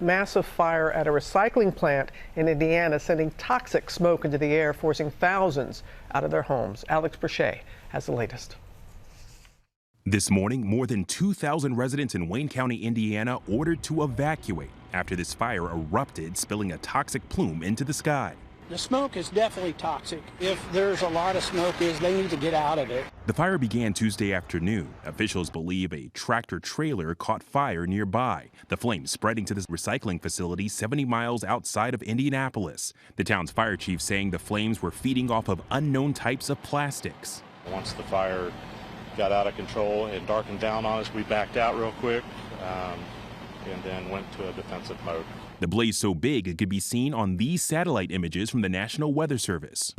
Massive fire at a recycling plant in Indiana sending toxic smoke into the air, forcing thousands out of their homes. Alex Brachet has the latest. This morning, more than 2,000 residents in Wayne County, Indiana, ordered to evacuate after this fire erupted, spilling a toxic plume into the sky. The smoke is definitely toxic. If there's a lot of smoke, they need to get out of it. The fire began Tuesday afternoon. Officials believe a tractor trailer caught fire nearby, the flames spreading to this recycling facility 70 miles outside of Indianapolis. The town's fire chief saying the flames were feeding off of unknown types of plastics. Once the fire got out of control and darkened down on us, we backed out real quick and then went to a defensive mode. The blaze so big it could be seen on these satellite images from the National Weather Service.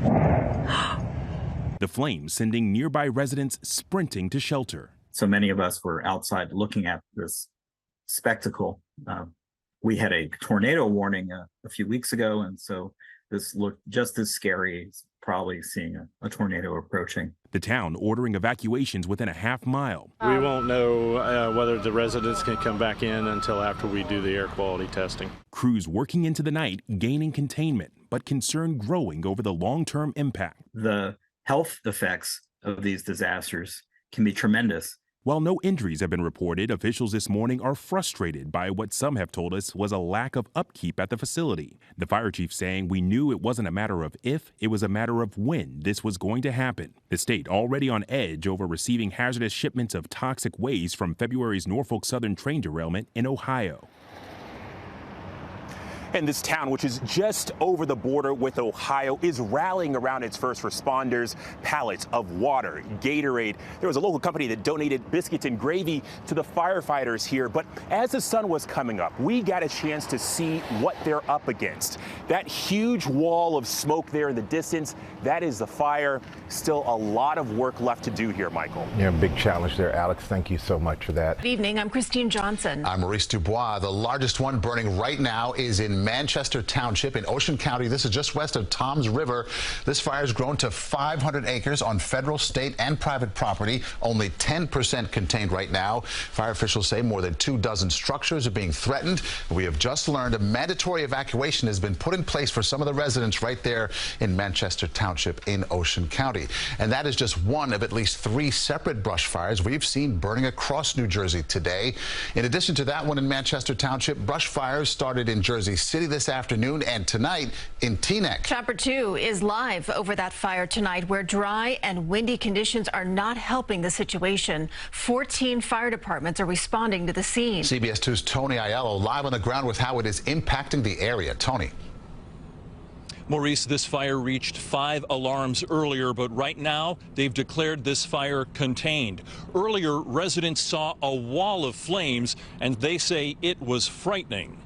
The flames sending nearby residents sprinting to shelter. So many of us were outside looking at this spectacle. We had a tornado warning a few weeks ago, and so this looked just as scary as probably seeing a tornado approaching. The town ordering evacuations within a half mile. We won't know whether the residents can come back in until after we do the air quality testing. Crews working into the night, gaining containment, but concern growing over the long-term impact. The health effects of these disasters can be tremendous. While no injuries have been reported, officials this morning are frustrated by what some have told us was a lack of upkeep at the facility. The fire chief saying we knew it wasn't a matter of if, it was a matter of when this was going to happen. The state already on edge over receiving hazardous shipments of toxic waste from February's Norfolk Southern train derailment in Ohio. And this town, which is just over the border with Ohio, is rallying around its first responders. Pallets of water, Gatorade. There was a local company that donated biscuits and gravy to the firefighters here. But as the sun was coming up, we got a chance to see what they're up against. That huge wall of smoke there in the distance, that is the fire. Still a lot of work left to do here, Michael. Yeah, big challenge there, Alex. Thank you so much for that. Good evening. I'm Christine Johnson. I'm Maurice Dubois. The largest one burning right now is in Manchester Township in Ocean County. This is just west of Toms River. This fire has grown to 500 acres on federal, state, and private property. Only 10% contained right now. Fire officials say more than 24 structures are being threatened. We have just learned a mandatory evacuation has been put in place for some of the residents right there in Manchester Township in Ocean County. And that is just one of at least 3 separate brush fires we've seen burning across New Jersey today. In addition to that one in Manchester Township, brush fires started in Jersey City this afternoon and tonight in Teaneck. Chapter 2 is live over that fire tonight, where dry and windy conditions are not helping the situation. 14 fire departments are responding to the scene. CBS 2's Tony Aiello live on the ground with how it is impacting the area. Tony. Maurice, this fire reached 5 alarms earlier, but right now they've declared this fire contained. Earlier, residents saw a wall of flames, and they say it was frightening.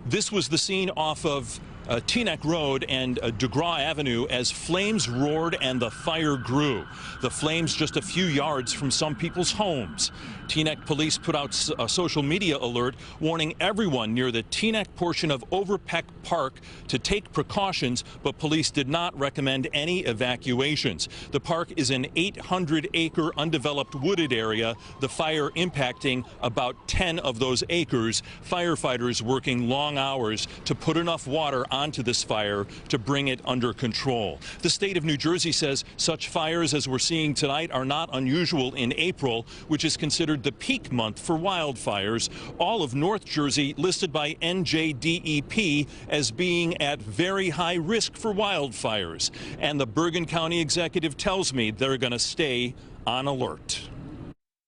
This was the scene off of Teaneck Road and DeGraw Avenue as flames roared and the fire grew. The flames just a few yards from some people's homes. Teaneck police put out a social media alert warning everyone near the Teaneck portion of Overpeck Park to take precautions, but police did not recommend any evacuations. The park is an 800-acre undeveloped wooded area, the fire impacting about 10 of those acres. Firefighters working long hours to put enough water onto this fire to bring it under control. The state of New Jersey says such fires as we're seeing tonight are not unusual in April, which is considered the peak month for wildfires. All of North Jersey listed by NJDEP as being at very high risk for wildfires. And the Bergen County executive tells me they're going to stay on alert.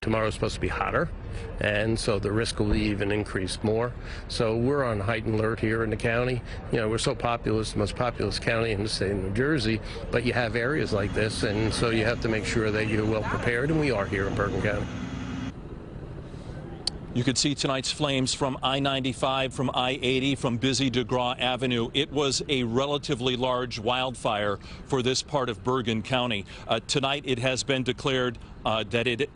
Tomorrow's supposed to be hotter, and so the risk will even increase more. So we're on heightened alert here in the county. You know, we're so populous, the most populous county in the state of New Jersey, but you have areas like this, and so you have to make sure that you're well prepared, and we are here in Bergen County. You could see tonight's flames from I-95, from I-80, from busy DeGraw Avenue. It was a relatively large wildfire for this part of Bergen County. Tonight it has been declared that it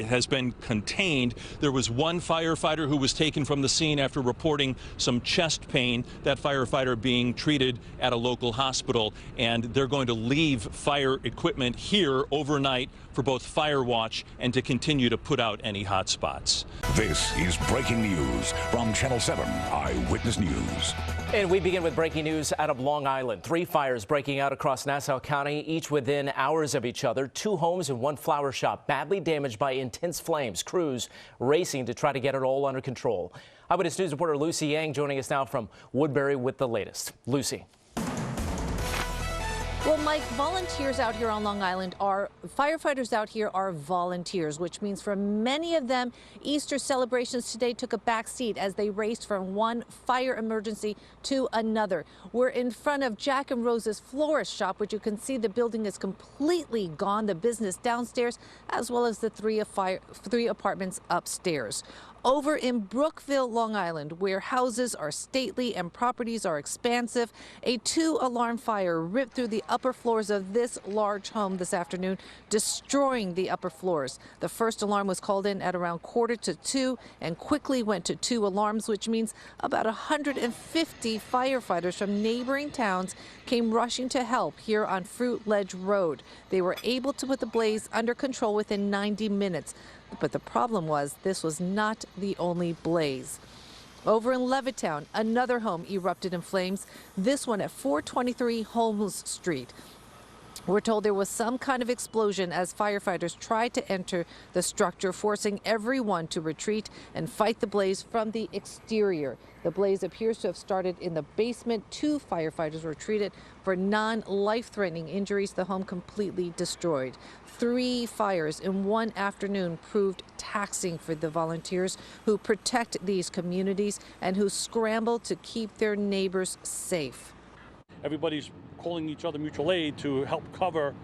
has been contained. There was one firefighter who was taken from the scene after reporting some chest pain. That firefighter being treated at a local hospital, and they're going to leave fire equipment here overnight for both fire watch and to continue to put out any hot spots. They This is breaking news from Channel 7 Eyewitness News. And we begin with breaking news out of Long Island. 3 fires breaking out across Nassau County, each within hours of each other. 2 homes and 1 flower shop badly damaged by intense flames. Crews racing to try to get it all under control. Eyewitness News reporter Lucy Yang joining us now from Woodbury with the latest. Lucy. Well, Mike, volunteers out here on Long Island firefighters out here are volunteers, which means for many of them, Easter celebrations today took a back seat as they raced from one fire emergency to another. We're in front of Jack and Rose's florist shop, which you can see the building is completely gone, the business downstairs, as well as the 3 apartments upstairs. Over in Brookville, Long Island, where houses are stately and properties are expansive, a 2-alarm fire ripped through the upper floors of this large home this afternoon, destroying the upper floors. The first alarm was called in at around 1:45 and quickly went to 2 alarms, which means about 150 firefighters from neighboring towns came rushing to help here on Fruit Ledge Road. They were able to put the blaze under control within 90 minutes. But the problem was this was not the only blaze. Over in Levittown, another home erupted in flames, this one at 423 Holmes Street. We're told there was some kind of explosion as firefighters tried to enter the structure, forcing everyone to retreat and fight the blaze from the exterior. The blaze appears to have started in the basement. 2 firefighters were treated for non-life-threatening injuries. The home completely destroyed. 3 fires in one afternoon proved taxing for the volunteers who protect these communities and who scramble to keep their neighbors safe. Everybody's calling each other mutual aid to help cover,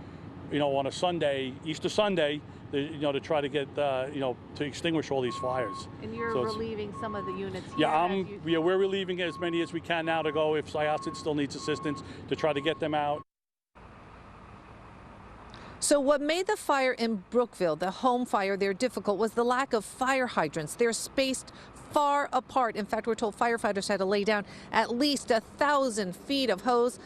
on a Sunday, Easter Sunday, to try to get, to extinguish all these fires. And you're relieving some of the units here? Yeah, we're relieving as many as we can now to go if Syosset still needs assistance to try to get them out. So what made the fire in Brookville, the home fire there, difficult was the lack of fire hydrants. They're spaced far apart. In fact, we're told firefighters had to lay down at least 1,000 feet of hose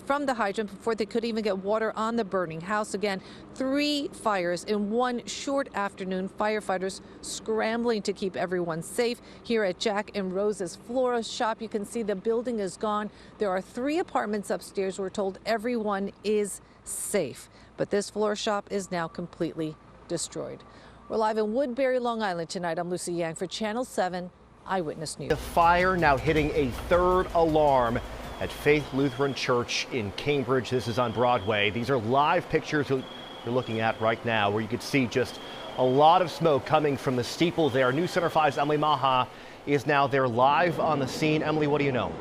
from the hydrant before they could even get water on the burning house. Again, 3 fires in one short afternoon. Firefighters scrambling to keep everyone safe. Here at Jack and Rose's florist shop, you can see the building is gone. There are 3 apartments upstairs. We're told everyone is safe. But this floor shop is now completely destroyed. We're live in Woodbury, Long Island tonight. I'm Lucy Yang for Channel 7 Eyewitness News. The fire now hitting a 3rd alarm at Faith Lutheran Church in Cambridge. This is on Broadway. These are live pictures you're looking at right now, where you could see just a lot of smoke coming from the steeple there. News Center 5's Emily Maha is now there live on the scene. Emily, what do you know?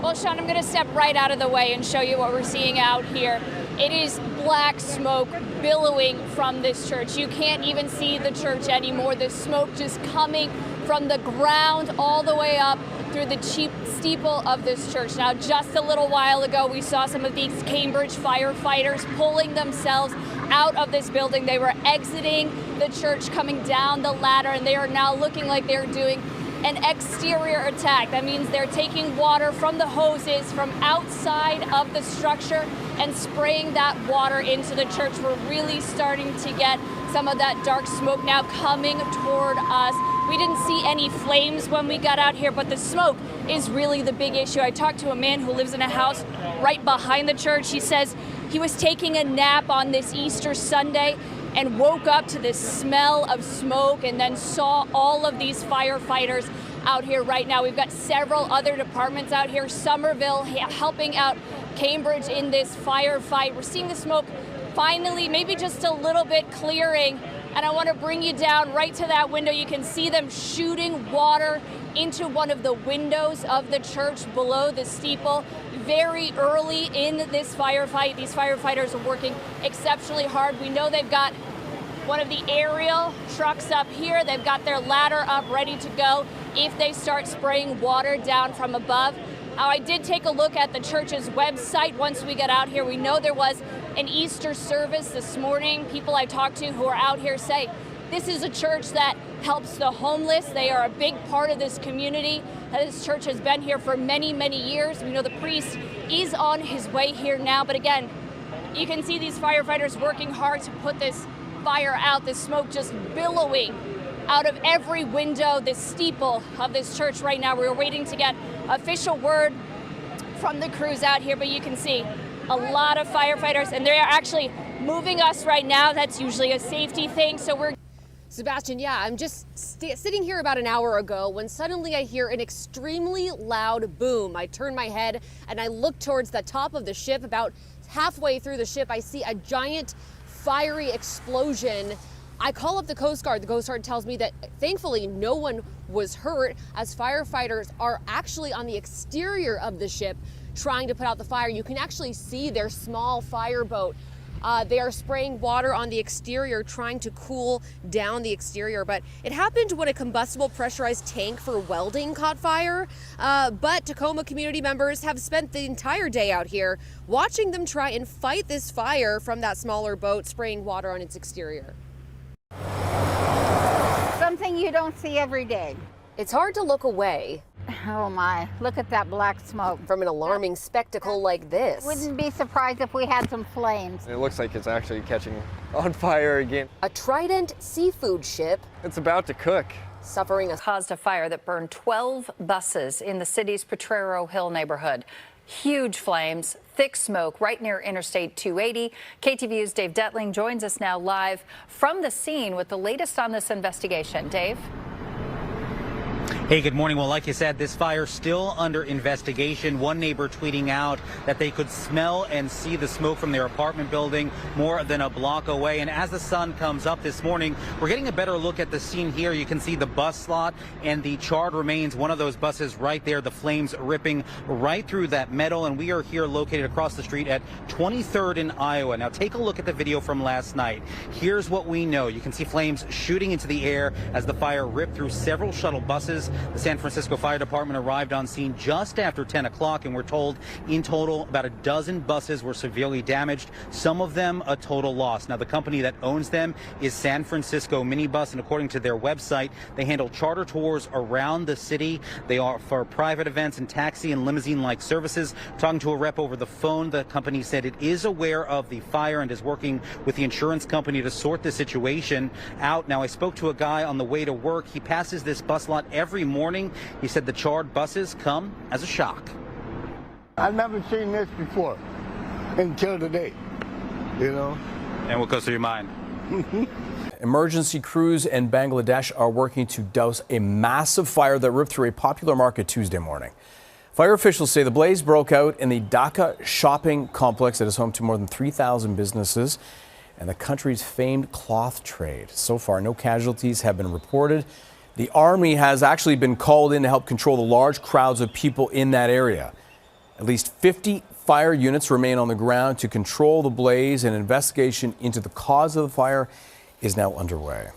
Well, Sean, I'm going to step right out of the way and show you what we're seeing out here. It is black smoke billowing from this church. You can't even see the church anymore. The smoke just coming from the ground all the way up through the steeple of this church. Now, just a little while ago, we saw some of these Cambridge firefighters pulling themselves out of this building. They were exiting the church, coming down the ladder, and they are now looking like they're doing an exterior attack. That means they're taking water from the hoses from outside of the structure and spraying that water into the church. We're really starting to get some of that dark smoke now coming toward us. We didn't see any flames when we got out here, but the smoke is really the big issue. I talked to a man who lives in a house right behind the church. He says he was taking a nap on this Easter Sunday and woke up to this smell of smoke and then saw all of these firefighters out here right now. We've got several other departments out here, Somerville helping out Cambridge in this firefight. We're seeing the smoke finally, maybe just a little bit clearing. And I want to bring you down right to that window. You can see them shooting water into one of the windows of the church below the steeple. Very early in this firefight, these firefighters are working exceptionally hard. We know they've got one of the aerial trucks up here. They've got their ladder up ready to go if they start spraying water down from above. Now, I did take a look at the church's website once we got out here. We know there was an Easter service this morning. People I talked to who are out here say this is a church that helps the homeless. They are a big part of this community. This church has been here for many, many years. We know the priest is on his way here now. But again, you can see these firefighters working hard to put this fire out, this smoke just billowing out of every window, this steeple of this church right now. We're waiting to get official word from the crews out here, but you can see a lot of firefighters, and they're actually moving us right now. That's usually a safety thing, so we're... Sebastian, yeah, I'm just sitting here about an hour ago when suddenly I hear an extremely loud boom. I turn my head and I look towards the top of the ship. About halfway through the ship, I see a giant fiery explosion. I call up the Coast Guard. The Coast Guard tells me that thankfully no one was hurt, as firefighters are actually on the exterior of the ship trying to put out the fire. You can actually see their small fireboat. They are spraying water on the exterior, trying to cool down the exterior. But it happened when a combustible pressurized tank for welding caught fire. But Tacoma community members have spent the entire day out here watching them try and fight this fire from that smaller boat spraying water on its exterior. Something you don't see every day. It's hard to look away. Oh my, look at that black smoke. From an alarming spectacle like this. Wouldn't be surprised if we had some flames. It looks like it's actually catching on fire again. A Trident seafood ship. It's about to cook. Suffering caused a fire that burned 12 buses in the city's Potrero Hill neighborhood. Huge flames, thick smoke right near Interstate 280. KTVU's Dave Detling joins us now live from the scene with the latest on this investigation. Dave? Hey, good morning. Well, like you said, this fire still under investigation. One neighbor tweeting out that they could smell and see the smoke from their apartment building more than a block away. And as the sun comes up this morning, we're getting a better look at the scene here. You can see the bus slot and the charred remains. One of those buses right there, the flames ripping right through that metal. And we are here located across the street at 23rd in Iowa. Now take a look at the video from last night. Here's what we know. You can see flames shooting into the air as the fire ripped through several shuttle buses. The San Francisco Fire Department arrived on scene just after 10 o'clock, and we're told in total about a dozen buses were severely damaged, some of them a total loss. Now, the company that owns them is San Francisco Minibus, and according to their website, they handle charter tours around the city. They offer private events and taxi and limousine-like services. Talking to a rep over the phone, the company said it is aware of the fire and is working with the insurance company to sort the situation out. Now, I spoke to a guy on the way to work. He passes this bus lot every morning. He said the charred buses come as a shock. I've never seen this before until today, you know. And what goes through your mind? Emergency crews in Bangladesh are working to douse a massive fire that ripped through a popular market Tuesday morning. Fire officials say the blaze broke out in the Dhaka shopping complex that is home to more than 3,000 businesses and the country's famed cloth trade. So far, no casualties have been reported. The Army has actually been called in to help control the large crowds of people in that area. At least 50 fire units remain on the ground to control the blaze. An investigation into the cause of the fire is now underway.